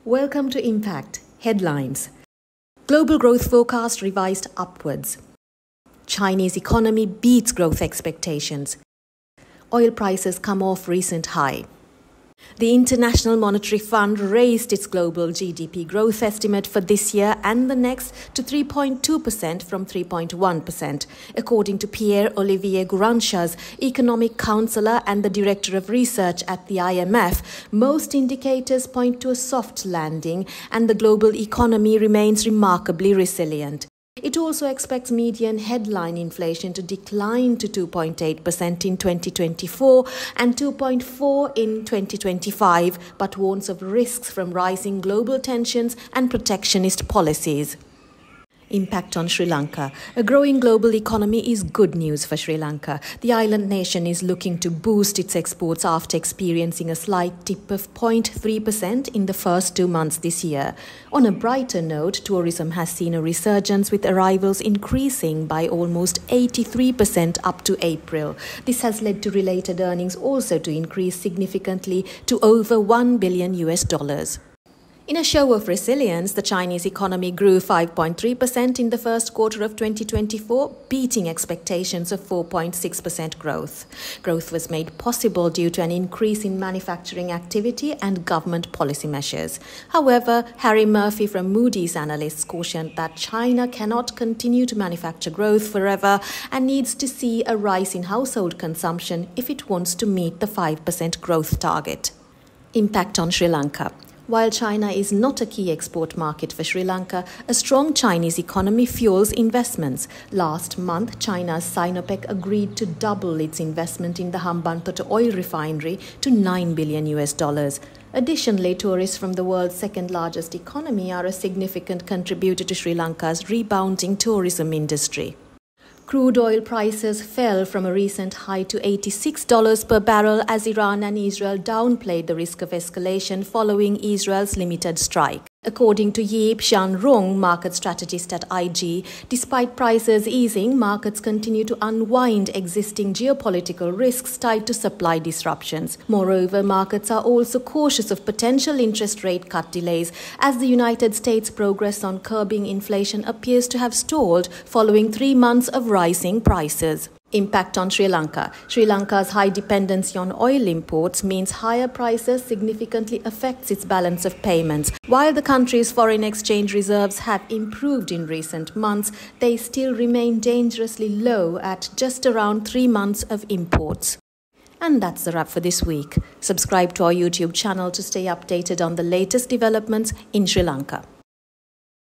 Welcome to Impact Headlines. Global growth forecast revised upwards. Chinese economy beats growth expectations. Oil prices come off recent high. The International Monetary Fund raised its global GDP growth estimate for this year and the next to 3.2% from 3.1%, according to Pierre-Olivier Gouranchas, economic counselor and the director of research at the IMF. Most indicators point to a soft landing and the global economy remains remarkably resilient. It also expects median headline inflation to decline to 2.8% in 2024 and 2.4% in 2025, but warns of risks from rising global tensions and protectionist policies. Impact on Sri Lanka. A growing global economy is good news for Sri Lanka. The island nation is looking to boost its exports after experiencing a slight dip of 0.3% in the first 2 months this year. On a brighter note, tourism has seen a resurgence with arrivals increasing by almost 83% up to April. This has led to related earnings also to increase significantly to over $1 billion. In a show of resilience, the Chinese economy grew 5.3% in the first quarter of 2024, beating expectations of 4.6% growth. Growth was made possible due to an increase in manufacturing activity and government policy measures. However, Harry Murphy from Moody's analysts cautioned that China cannot continue to manufacture growth forever and needs to see a rise in household consumption if it wants to meet the 5% growth target. Impact on Sri Lanka. While China is not a key export market for Sri Lanka, a strong Chinese economy fuels investments. Last month, China's Sinopec agreed to double its investment in the Hambantota oil refinery to $9 billion. Additionally, tourists from the world's second-largest economy are a significant contributor to Sri Lanka's rebounding tourism industry. Crude oil prices fell from a recent high to $86 per barrel as Iran and Israel downplayed the risk of escalation following Israel's limited strike. According to Yip Xianrong, market strategist at IG, despite prices easing, markets continue to unwind existing geopolitical risks tied to supply disruptions. Moreover, markets are also cautious of potential interest rate cut delays as the United States' progress on curbing inflation appears to have stalled following 3 months of rising prices. Impact on Sri Lanka. Sri Lanka's high dependency on oil imports means higher prices significantly affects its balance of payments. While the country's foreign exchange reserves have improved in recent months, they still remain dangerously low at just around 3 months of imports. And that's the wrap for this week. Subscribe to our YouTube channel to stay updated on the latest developments in Sri Lanka.